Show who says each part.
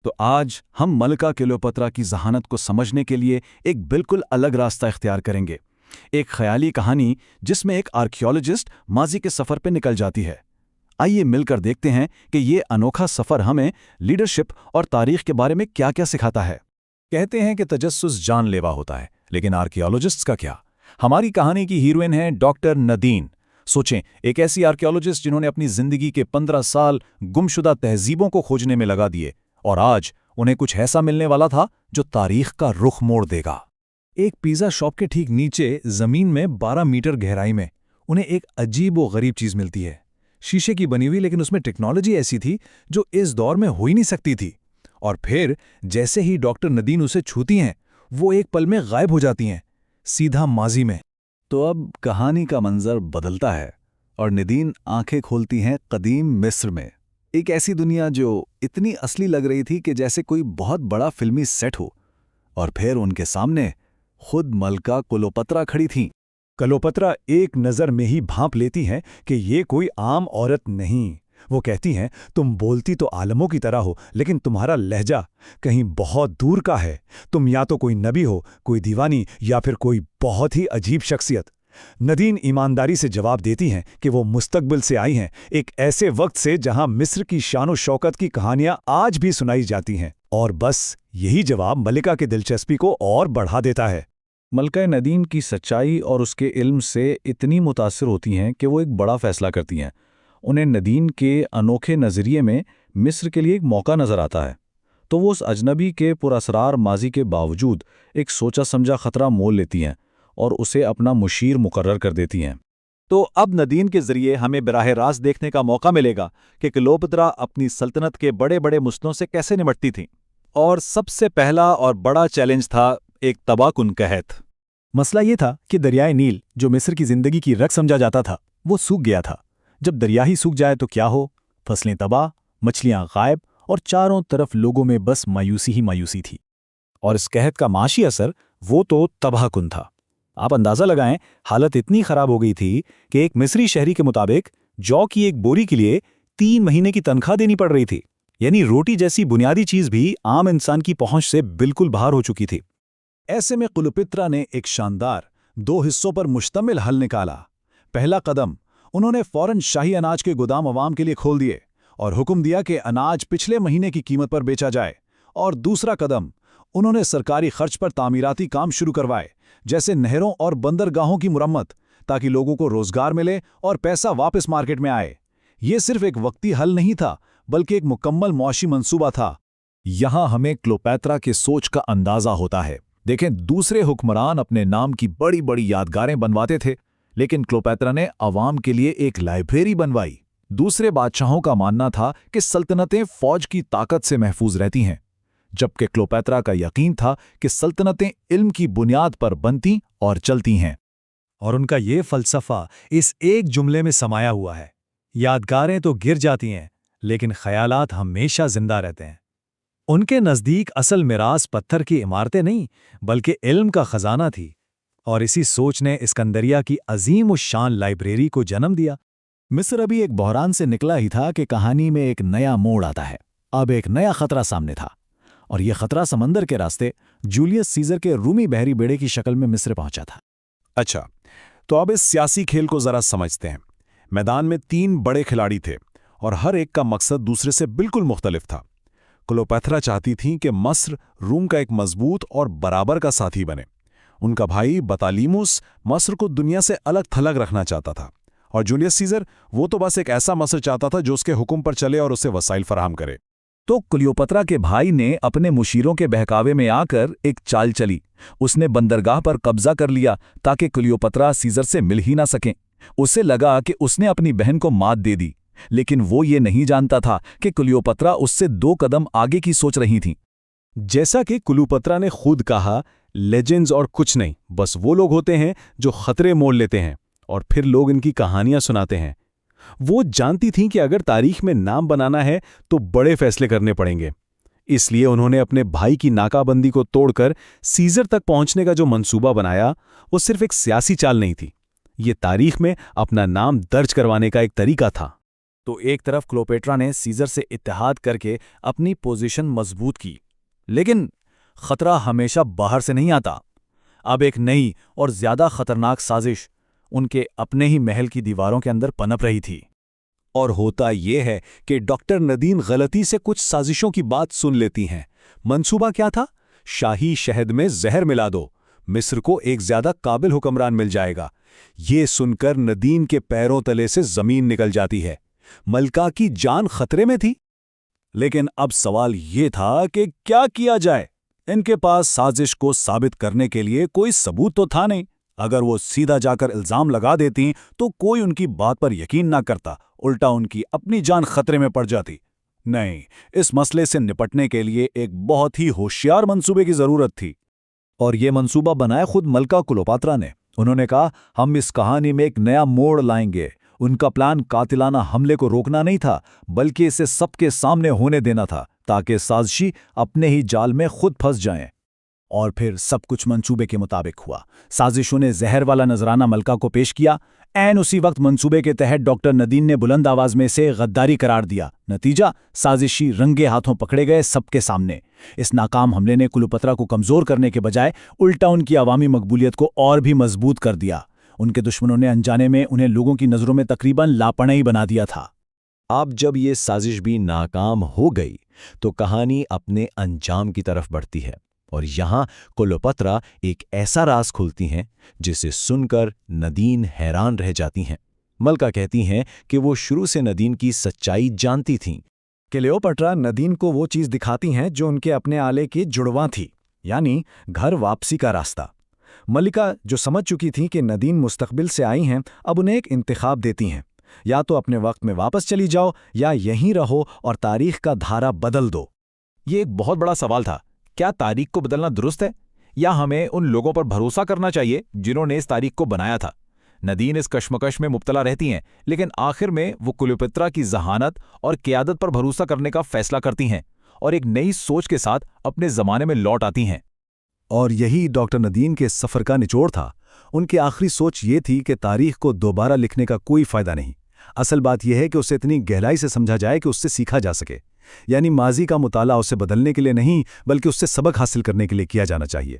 Speaker 1: तो आज हम मलका क्लियोपेत्रा की जहानत को समझने के लिए एक बिल्कुल अलग रास्ता इख्तियार करेंगे। एक ख्याली कहानी जिसमें एक आर्कियोलॉजिस्ट माजी के सफ़र पर निकल जाती है। आइए मिलकर देखते हैं कि ये अनोखा सफ़र हमें लीडरशिप और तारीख के बारे में क्या क्या सिखाता है।
Speaker 2: कहते हैं कि तजस्सुस जानलेवा होता है, लेकिन आर्कियोलॉजिस्ट्स का क्या? हमारी कहानी की हीरोइन है डॉक्टर नदीन। सोचें, एक ऐसी आर्कियोलॉजिस्ट जिन्होंने अपनी जिंदगी के 15 साल गुमशुदा तहजीबों को खोजने में लगा दिए, और आज उन्हें कुछ ऐसा मिलने वाला था जो तारीख का रुख मोड़ देगा। एक पिज़्ज़ा शॉप के ठीक नीचे जमीन में 12 मीटर गहराई में उन्हें एक अजीब व गरीब चीज मिलती है। शीशे की बनी हुई, लेकिन उसमें टेक्नोलॉजी ऐसी थी जो इस दौर में हो ही नहीं सकती थी। और फिर जैसे ही डॉक्टर नदीन उसे छूती हैं, वो एक पल में गायब हो जाती हैं, सीधा माजी में।
Speaker 1: तो अब कहानी का मंजर बदलता है और नदीन आंखें खोलती हैं कदीम मिस्र में। एक ऐसी दुनिया जो इतनी असली लग रही थी कि जैसे कोई बहुत बड़ा फिल्मी सेट हो। और फिर उनके सामने खुद मलका क्लियोपेत्रा खड़ी थीं।
Speaker 2: क्लियोपेत्रा एक नज़र में ही भांप लेती हैं कि ये कोई आम औरत नहीं। वो कहती हैं, तुम बोलती तो आलमों की तरह हो, लेकिन तुम्हारा लहजा कहीं बहुत दूर का है। तुम या तो कोई नबी हो, कोई दीवानी, या फिर कोई बहुत ही अजीब शख्सियत। नदीन ईमानदारी से जवाब देती हैं कि वो मुस्तकबिल से आई हैं, एक ऐसे वक्त से जहां मिस्र की शान व शौकत की कहानियां आज भी सुनाई जाती हैं। और बस यही जवाब मलिका की दिलचस्पी को और बढ़ा देता है।
Speaker 3: मलका नदीन की सच्चाई और उसके इल्म से इतनी मुतासिर होती हैं कि वो एक बड़ा फैसला करती हैं। उन्हें नदीन के अनोखे नज़रिए में मिस्र के लिए एक मौका नज़र आता है, तो वो उस अजनबी के पुरअसरार माजी के बावजूद एक सोचा समझा खतरा मोल लेती हैं और उसे अपना मुशीर मुकर्रर कर देती हैं।
Speaker 1: तो अब नदीन के जरिए हमें बराह रास्त देखने का मौका मिलेगा कि क्लियोपेत्रा अपनी सल्तनत के बड़े बड़े मुश्किलों से कैसे निपटती थीं। और सबसे पहला और बड़ा चैलेंज था एक तबाहकुन कहत।
Speaker 2: मसला ये था कि दरियाए नील, जो मिस्र की जिंदगी की रग समझा जाता था, वो सूख गया था। जब दरिया ही सूख जाए तो क्या हो? फसलें तबाह, मछलियां गायब, और चारों तरफ लोगों में बस मायूसी ही मायूसी थी।
Speaker 3: और इस कहत का माशी असर वो तो तबाहकुन था। आप अंदाजा लगाएं, हालत इतनी खराब हो गई थी कि एक मिस्री शहरी के मुताबिक जौ की एक बोरी के लिए 3 महीने की तनख्वाह देनी पड़ रही थी। यानी रोटी जैसी बुनियादी चीज भी आम इंसान की पहुंच से बिल्कुल बाहर हो चुकी थी।
Speaker 2: ऐसे में क्लियोपेत्रा ने एक शानदार 2 हिस्सों पर मुश्तमिल हल निकाला। पहला कदम, उन्होंने फौरन शाही अनाज के गोदाम अवाम के लिए खोल दिए और हुक्म दिया कि अनाज पिछले महीने की कीमत पर बेचा जाए। और दूसरा कदम, उन्होंने सरकारी खर्च पर तामीराती काम शुरू करवाए, जैसे नहरों और बंदरगाहों की मुरम्मत, ताकि लोगों को रोजगार मिले और पैसा वापस मार्केट में आए। ये सिर्फ एक वक्ती हल नहीं था, बल्कि एक मुकम्मल मुआशी मंसूबा था।
Speaker 3: यहां हमें क्लियोपेत्रा के सोच का अंदाजा होता है। देखें, दूसरे हुक्मरान अपने नाम की बड़ी बड़ी यादगारें बनवाते थे, लेकिन क्लियोपेत्रा ने अवाम के लिए एक लाइब्रेरी बनवाई। दूसरे बादशाहों का मानना था कि सल्तनतें फौज की ताकत से महफूज रहती हैं, जबकि क्लियोपेत्रा का यकीन था कि सल्तनतें इल्म की बुनियाद पर बनती और चलती हैं।
Speaker 2: और उनका ये फलसफा इस एक जुमले में समाया हुआ है, यादगारें तो गिर जाती हैं, लेकिन ख़यालात हमेशा जिंदा रहते हैं। उनके नज़दीक असल मिरास पत्थर की इमारतें नहीं, बल्कि इल्म का खजाना थी। और इसी सोच ने इस्कंदरिया की अजीम शान लाइब्रेरी को जन्म दिया।
Speaker 1: मिस्र अभी एक बहरान से निकला ही था कि कहानी में एक नया मोड़ आता है। अब एक नया खतरा सामने था, और यह खतरा समंदर के रास्ते जूलियस सीजर के रूमी बहरी बेड़े की शक्ल में मिस्र पहुंचा था।
Speaker 3: अच्छा, तो अब इस सियासी खेल को जरा समझते हैं। मैदान में 3 बड़े खिलाड़ी थे और हर एक का मकसद दूसरे से बिल्कुल मुख्तलिफ था। क्लियोपेत्रा चाहती थीं कि मस्र रूम का एक मजबूत और बराबर का साथी बने। उनका भाई बतालीमुस मस्र को दुनिया से अलग थलग रखना चाहता था, और जूलियस सीजर वो तो बस एक ऐसा मस्र चाहता था जो उसके हुक्म पर चले और उसे वसाइल फराहम करे।
Speaker 2: तो क्लियोपेत्रा के भाई ने अपने मुशीरों के बहकावे में आकर एक चाल चली। उसने बंदरगाह पर कब्जा कर लिया ताकि क्लियोपेत्रा सीजर से मिल ही ना सकें। उसे लगा कि उसने अपनी बहन को मात दे दी, लेकिन वो ये नहीं जानता था कि क्लियोपेत्रा उससे 2 कदम आगे की सोच रही थी।
Speaker 3: जैसा कि क्लियोपेत्रा ने खुद कहा, लेजेंड्स और कुछ नहीं, बस वो लोग होते हैं जो खतरे मोल लेते हैं और फिर लोग इनकी कहानियां सुनाते हैं। वो जानती थीं कि अगर तारीख में नाम बनाना है तो बड़े फैसले करने पड़ेंगे। इसलिए उन्होंने अपने भाई की नाकाबंदी को तोड़कर सीजर तक पहुंचने का जो मंसूबा बनाया, वो सिर्फ एक सियासी चाल नहीं थी, ये तारीख में अपना नाम दर्ज करवाने का एक तरीका था।
Speaker 2: तो एक तरफ क्लोपेट्रा ने सीजर से इत्तेहाद करके अपनी पोजीशन मजबूत की, लेकिन खतरा हमेशा बाहर से नहीं आता। अब एक नई और ज्यादा खतरनाक साजिश उनके अपने ही महल की दीवारों के अंदर पनप रही थी।
Speaker 3: और होता यह है कि डॉक्टर नदीन गलती से कुछ साजिशों की बात सुन लेती हैं। मंसूबा क्या था? शाही शहद में जहर मिला दो, मिस्र को एक ज्यादा काबिल हुक्मरान मिल जाएगा। ये सुनकर नदीन के पैरों तले से जमीन निकल जाती है। मलका की जान खतरे में थी।
Speaker 2: लेकिन अब सवाल ये था कि क्या किया जाए। इनके पास साजिश को साबित करने के लिए कोई सबूत तो था नहीं। अगर वो सीधा जाकर इल्जाम लगा देती तो कोई उनकी बात पर यकीन ना करता, उल्टा उनकी अपनी जान खतरे में पड़ जाती। नहीं, इस मसले से निपटने के लिए एक बहुत ही होशियार मंसूबे की जरूरत थी। और ये मंसूबा बनाया खुद मलका क्लोपात्रा ने। उन्होंने कहा, हम इस कहानी में एक नया मोड़ लाएंगे। उनका प्लान कातिलाना हमले को रोकना नहीं था, बल्कि इसे सबके सामने होने देना था, ताकि साजिशी अपने ही जाल में खुद फंस जाएं। और फिर सब कुछ मंसूबे के मुताबिक हुआ। साजिशों ने जहर वाला नजराना मलका को पेश किया। ऐन उसी वक्त मंसूबे के तहत डॉक्टर नदीन ने बुलंद आवाज में इसे गद्दारी करार दिया। नतीजा, साजिशी रंगे हाथों पकड़े गए सबके सामने। इस नाकाम हमले ने क्लोपात्रा को कमजोर करने के बजाय उल्टा उनकी अवामी मकबूलियत को और भी मजबूत कर दिया। उनके दुश्मनों ने अनजाने में उन्हें लोगों की नजरों में तकरीबन लापरवाही बना दिया था।
Speaker 4: अब जब ये साजिश भी नाकाम हो गई तो कहानी अपने अंजाम की तरफ बढ़ती है। और यहाँ क्लोपात्रा एक ऐसा राज खुलती हैं जिसे सुनकर नदीन हैरान रह जाती हैं। मलका कहती हैं कि वो शुरू से नदीन की सच्चाई जानती थीं।
Speaker 2: क्लियोपाट्रा नदीन को वो चीज़ दिखाती हैं जो उनके अपने आले की जुड़वां थी, यानी घर वापसी का रास्ता। मलिका, जो समझ चुकी थी कि नदीन मुस्तकबिल से आई हैं, अब उन्हें एक इंतखाब देती हैं। या तो अपने वक्त में वापस चली जाओ या यहीं रहो और तारीख का धारा बदल दो।
Speaker 5: ये एक बहुत बड़ा सवाल था। क्या तारीख को बदलना दुरुस्त है, या हमें उन लोगों पर भरोसा करना चाहिए जिन्होंने इस तारीख को बनाया था? नदीन इस कश्मकश में मुब्तला रहती हैं, लेकिन आखिर में वो क्लियोपात्रा की जहानत और क़यादत पर भरोसा करने का फैसला करती हैं और एक नई सोच के साथ अपने ज़माने में लौट आती हैं।
Speaker 2: और यही डॉक्टर नदीन के सफ़र का निचोड़ था। उनकी आखिरी सोच ये थी कि तारीख को दोबारा लिखने का कोई फ़ायदा नहीं। असल बात यह है कि उसे इतनी गहराई से समझा जाए कि उससे सीखा जा सके। यानी माजी का मुताला उसे बदलने के लिए नहीं, बल्कि उससे सबक हासिल करने के लिए किया जाना चाहिए।